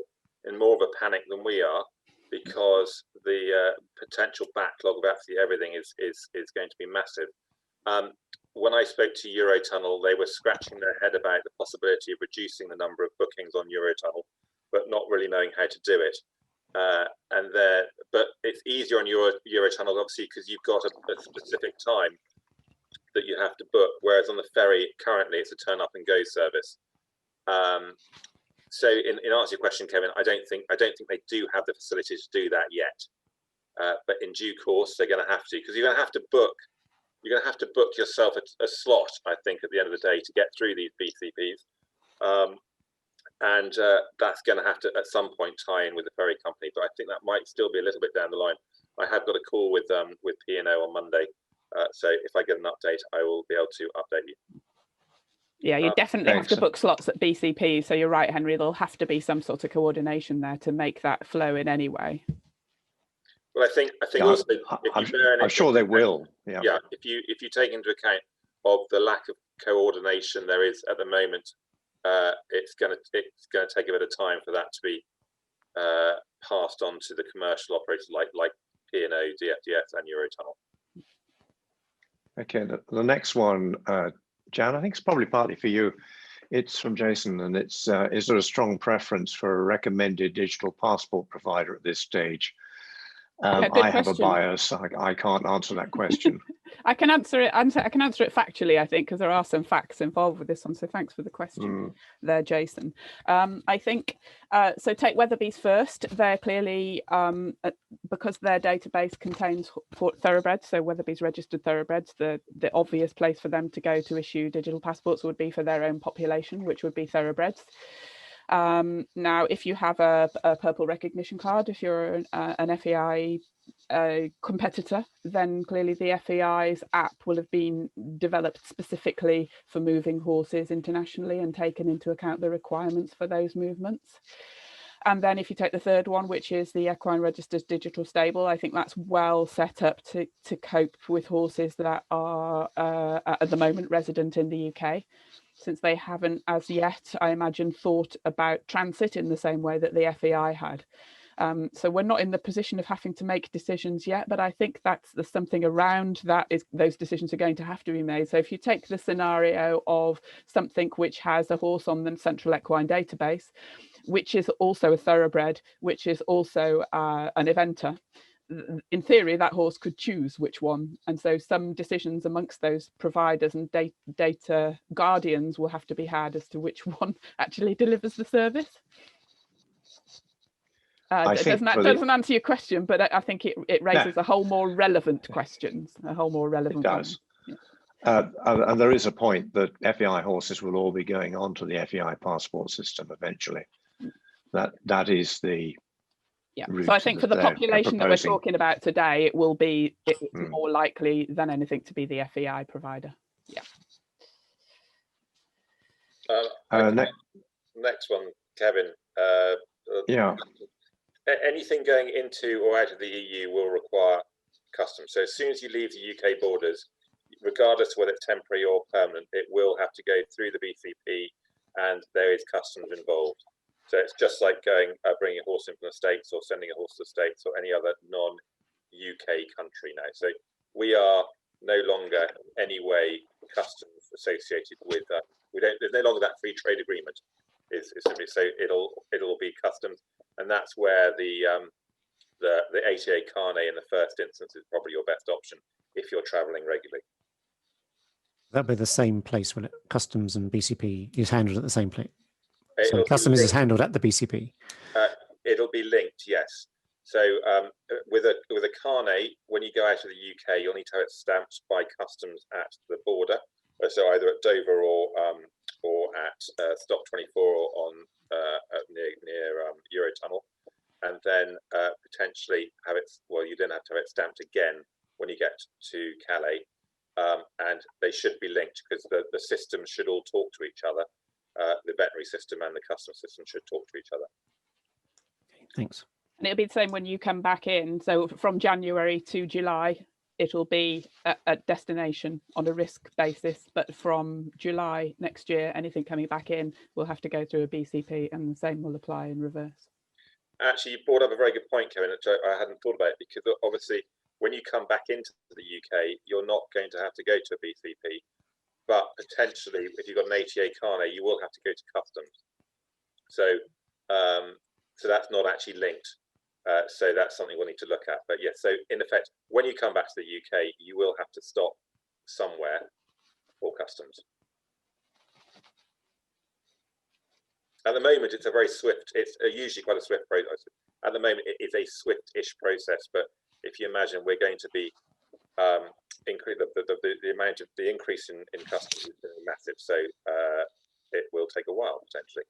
S3: of a panic than we are, because the potential backlog of absolutely everything is going to be massive. When I spoke to Eurotunnel, they were scratching their head about the possibility of reducing the number of bookings on Eurotunnel, but not really knowing how to do it. But it's easier on Eurotunnel, obviously, because you've got a specific time that you have to book, whereas on the ferry currently it's a turn up and go service. So in answer to your question, Kevin, I don't think they do have the facility to do that yet. But in due course they're going to have to, because you're going to have to book yourself a slot, I think, at the end of the day to get through these BCPs. And that's going to have to at some point tie in with the ferry company, but I think that might still be a little bit down the line. I have got a call with P&O on Monday, so if I get an update, I will be able to update you.
S2: Yeah, you definitely have to book slots at BCP. So you're right, Henry. There'll have to be some sort of coordination there to make that flow in anyway.
S3: Well, I think also,
S1: I'm sure they will. Yeah.
S3: Yeah. If you take into account of the lack of coordination there is at the moment, it's going to take a bit of time for that to be passed on to the commercial operators like P&O, DFDS, and Eurotunnel.
S1: Okay, the next one, Jan, I think it's probably partly for you. It's from Jason, and it's is there a strong preference for a recommended digital passport provider at this stage?
S2: Yeah, good
S1: I have a
S2: question.
S1: bias. I can't answer that question.
S2: I can answer it. I can answer it factually, I think, because there are some facts involved with this one. So thanks for the question there, Jason. I think so. Take Weatherby's first. They're clearly because their database contains thoroughbreds. So Weatherby's registered thoroughbreds. The obvious place for them to go to issue digital passports would be for their own population, which would be thoroughbreds. Now, if you have a purple recognition card, if you're an FEI competitor, then clearly the FEI's app will have been developed specifically for moving horses internationally and taken into account the requirements for those movements. And then if you take the third one, which is the Equine Register's digital stable, I think that's well set up to cope with horses that are at the moment resident in the UK, since they haven't as yet, I imagine, thought about transit in the same way that the FEI had. So we're not in the position of having to make decisions yet, but I think there's something around that those decisions are going to have to be made. So if you take the scenario of something which has a horse on the central equine database, which is also a thoroughbred, which is also an eventer, in theory, that horse could choose which one. And so some decisions amongst those providers and data guardians will have to be had as to which one actually delivers the service. That doesn't answer your question, but I think it raises a whole more relevant questions, a whole more relevant one. It does.
S1: Yeah. And there is a point that FEI horses will all be going on to the FEI passport system eventually. That is the
S2: So I think for the population that we're talking about today, it will be more likely than anything to be the FEI provider. Yeah.
S3: Next one, Kevin. Anything going into or out of the EU will require customs. So as soon as you leave the UK borders, regardless of whether it's temporary or permanent, it will have to go through the BCP, and there is customs involved. So it's just like bringing a horse in from the States or sending a horse to the States or any other non-UK country now. So we are no longer any way customs associated with there's no longer that free trade agreement. So it'll be customs, and that's where the Atakarna in the first instance is probably your best option if you're travelling regularly.
S6: That'll be the same place, will it? Customs and BCP is handled at the same place. So customs is handled at the BCP.
S3: It'll be linked, yes. So with a carnet, when you go out of the UK, you'll need to have it stamped by customs at the border. So either at Dover or at Stop 24 or on near Eurotunnel, and then potentially have it. Well, you then have to have it stamped again when you get to Calais, and they should be linked because the systems should all talk to each other. The veterinary system and the customs system should talk to each other.
S6: Okay, thanks.
S2: And it'll be the same when you come back in. So from January to July, it'll be at destination on a risk basis. But from July next year, anything coming back in will have to go through a BCP, and the same will apply in reverse.
S3: Actually, you brought up a very good point, Kevin, which I hadn't thought about, because obviously when you come back into the UK, you're not going to have to go to a BCP. But potentially, if you've got an Atakarna, you will have to go to customs. So, so that's not actually linked. So that's something we'll need to look at. But yes, so in effect, when you come back to the UK, you will have to stop somewhere for customs. At the moment, it's a very swift. It's usually quite a swift process. At the moment, it is a swift-ish process. But if you imagine, we're going to be the amount of the increase in customs is massive, so it will take a while potentially.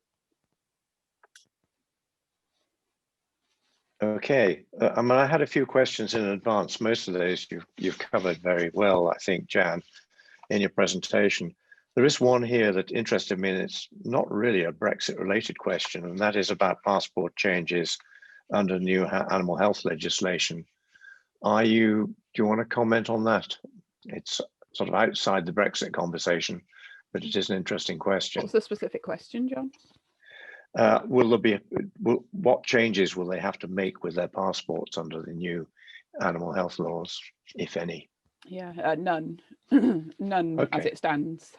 S1: Okay, I mean, I had a few questions in advance. Most of those you've covered very well, I think, Jan, in your presentation. There is one here that interested me, and it's not really a Brexit-related question, and that is about passport changes under new animal health legislation. Do you want to comment on that? It's sort of outside the Brexit conversation, but it is an interesting question.
S2: What's the specific question, John?
S1: What changes will they have to make with their passports under the new animal health laws, if any?
S2: Yeah, none, none okay. As it stands.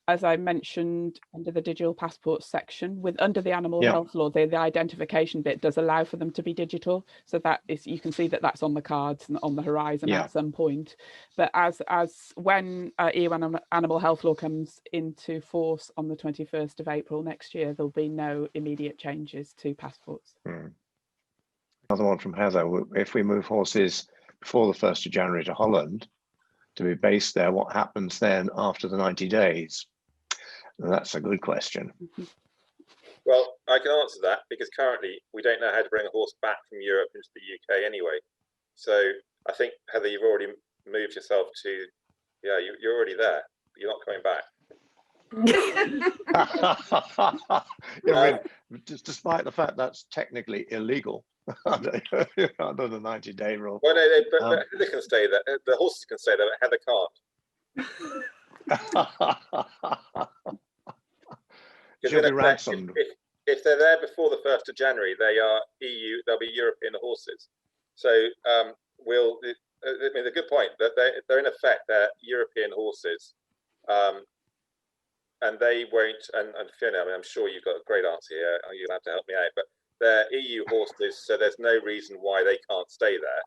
S2: as I mentioned under the digital passport section, under the animal health law, the identification bit does allow for them to be digital. So that is, you can see that that's on the cards and on the horizon at some point. But as when EU animal health law comes into force on the 21st of April next year, there'll be no immediate changes to passports.
S1: Another one from Heather: if we move horses before the 1st of January to Holland to be based there, what happens then after the 90 days? And that's a good question.
S3: Well, I can answer that because currently we don't know how to bring a horse back from Europe into the UK anyway. So I think, Heather, you've already moved yourself to, you're already there. But you're not coming back.
S1: Despite the fact that's technically illegal under the 90-day rule.
S3: Well, no, but Heather can stay there. The horses can stay there, but Heather can't.
S1: She'll be ransomed.
S3: If they're there before the 1st of January, they are EU. They'll be European horses. So I mean, the good point that they're in effect they're European horses. And they won't, and Fiona, I mean, I'm sure you've got a great answer here. You'll have to help me out, but they're EU horses, so there's no reason why they can't stay there.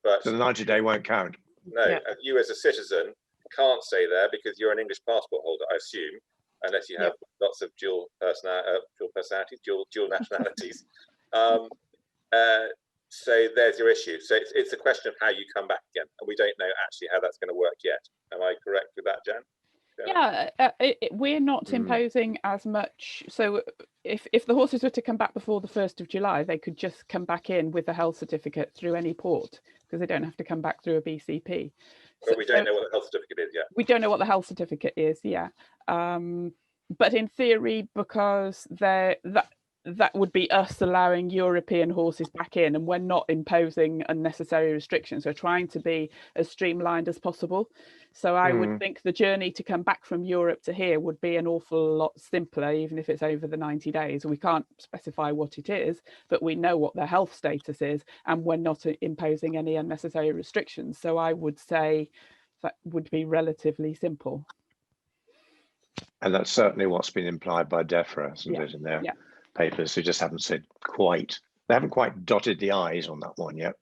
S3: But
S1: so the 90-day won't count.
S3: No, you as a citizen can't stay there because you're an English passport holder, I assume, unless you have lots of dual personalities, dual nationalities. So there's your issue. So it's a question of how you come back again, and we don't know actually how that's going to work yet. Am I correct with that, Jan?
S2: We're not imposing as much. So if the horses were to come back before the 1st of July, they could just come back in with a health certificate through any port because they don't have to come back through a BCP.
S3: But we don't know what the health certificate is yet.
S2: We don't know what the health certificate is, but in theory, because that would be us allowing European horses back in, and we're not imposing unnecessary restrictions. We're trying to be as streamlined as possible. So I would think the journey to come back from Europe to here would be an awful lot simpler, even if it's over the 90 days. We can't specify what it is, but we know what their health status is, and we're not imposing any unnecessary restrictions. So I would say that would be relatively simple.
S1: And that's certainly what's been implied by DEFRA, isn't it, in their papers, who just haven't said they haven't quite dotted the I's on that one yet.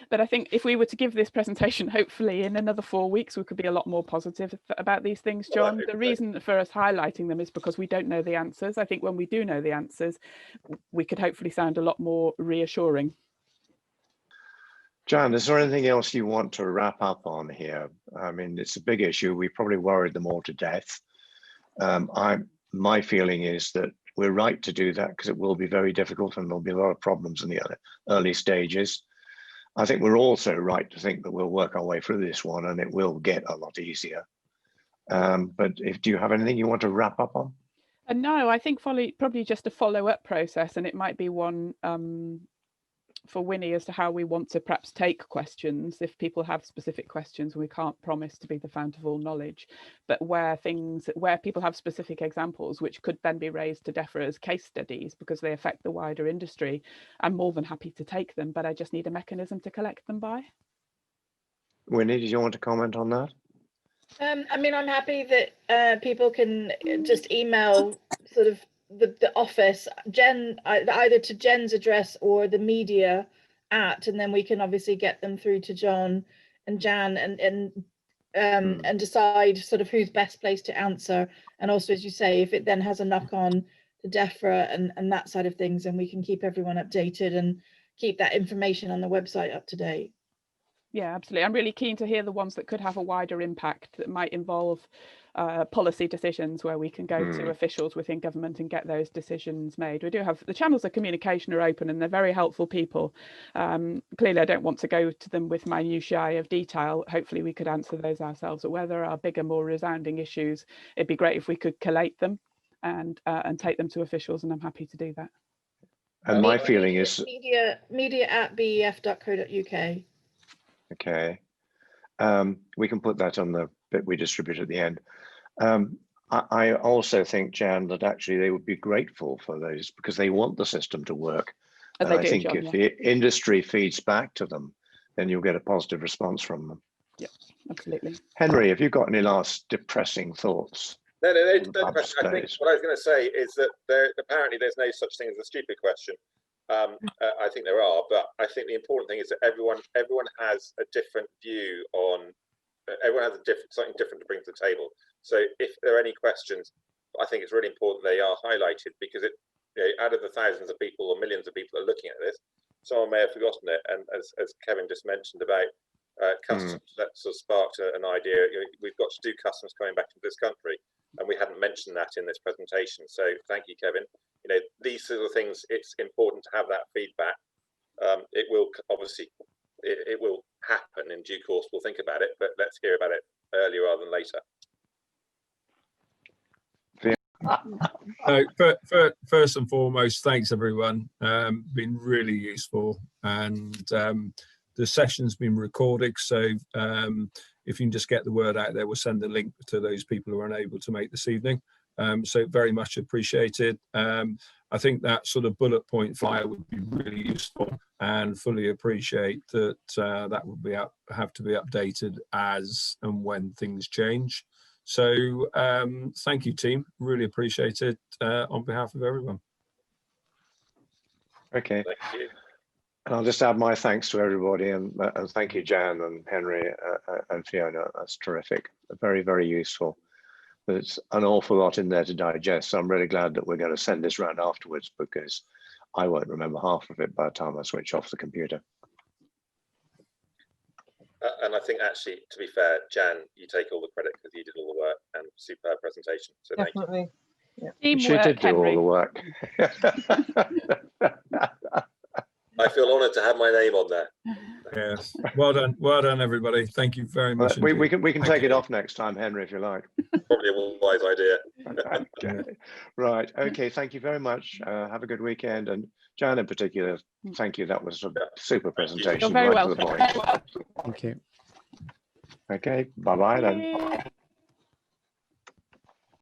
S2: But I think if we were to give this presentation, hopefully in another 4 weeks, we could be a lot more positive about these things, John. The reason for us highlighting them is because we don't know the answers. I think when we do know the answers, we could hopefully sound a lot more reassuring.
S1: Jan, is there anything else you want to wrap up on here? I mean, it's a big issue. We probably worried them all to death. My feeling is that we're right to do that because it will be very difficult and there'll be a lot of problems in the early stages. I think we're also right to think that we'll work our way through this one and it will get a lot easier. But do you have anything you want to wrap up on?
S2: No, I think probably just a follow-up process, and it might be one for Winnie as to how we want to perhaps take questions. If people have specific questions, we can't promise to be the fount of all knowledge, but where people have specific examples which could then be raised to DEFRA as case studies because they affect the wider industry, I'm more than happy to take them, but I just need a mechanism to collect them by.
S1: Winnie, did you want to comment on that?
S7: I mean, I'm happy that people can just email sort of the office, Jen, either to Jen's address or the media @ and then we can obviously get them through to John and Jan and decide sort of who's best placed to answer. And also, as you say, if it then has a knock on to DEFRA and that side of things, then we can keep everyone updated and keep that information on the website up to date.
S2: Yeah, absolutely. I'm really keen to hear the ones that could have a wider impact that might involve policy decisions where we can go to officials within government and get those decisions made. We do have the channels of communication are open and they're very helpful people. Clearly, I don't want to go to them with minutiae of detail. Hopefully we could answer those ourselves. But where there are bigger, more resounding issues, it'd be great if we could collate them and take them to officials, and I'm happy to do that.
S1: And my feeling is
S7: media@bef.co.uk.
S1: Okay, we can put that on the bit we distribute at the end. I also think, Jan, that actually they would be grateful for those because they want the system to work. And I think if the industry feeds back to them, then you'll get a positive response from them.
S2: Yeah, absolutely.
S1: Henry, have you got any last depressing thoughts?
S3: No
S1: Pubs
S3: question. I think
S1: closed.
S3: what I was going to say is that apparently there's no such thing as a stupid question. I think there are, but I think the important thing is that everyone has a different view on. Everyone has something different to bring to the table. So if there are any questions, I think it's really important they are highlighted, because out of the thousands of people or millions of people that are looking at this, someone may have forgotten it. And as Kevin just mentioned about customs, that sort of sparked an idea. We've got to do customs coming back into this country, and we hadn't mentioned that in this presentation. So thank you, Kevin. These sort of things, it's important to have that feedback. It will obviously, it will happen in due course. We'll think about it, but let's hear about it earlier rather than later.
S8: First and foremost, thanks everyone. Been really useful, and the session's been recorded, so if you can just get the word out there, we'll send the link to those people who are unable to make this evening. So very much appreciated. I think that sort of bullet point flyer would be really useful, and fully appreciate that that would have to be updated as and when things change. So thank you, team. Really appreciate it on behalf of everyone.
S1: Okay.
S3: Thank you.
S1: And I'll just add my thanks to everybody, and thank you, Jan and Henry and Fiona. That's terrific. Very, very useful. There's an awful lot in there to digest. So I'm really glad that we're going to send this round afterwards, because I won't remember half of it by the time I switch off the computer.
S3: And I think, actually, to be fair, Jan, you take all the credit because you did all the work, and superb presentation. So thank you.
S5: Definitely. Yeah.
S1: She
S2: Teamwork,
S1: did do
S2: Henry.
S1: all the work.
S3: I feel honoured to have my name on there.
S8: Yes, well done, everybody. Thank you very much.
S1: We can
S8: Thank
S1: take
S8: you.
S1: it off next time, Henry, if you like.
S3: Probably a wise idea.
S1: Okay. Right. Okay. Thank you very much. Have a good weekend, and Jan in particular, thank you. That was a super presentation.
S2: You're very
S1: right to the
S2: welcome.
S1: point.
S6: Thank you.
S1: Okay. Bye bye then.
S2: Yeah.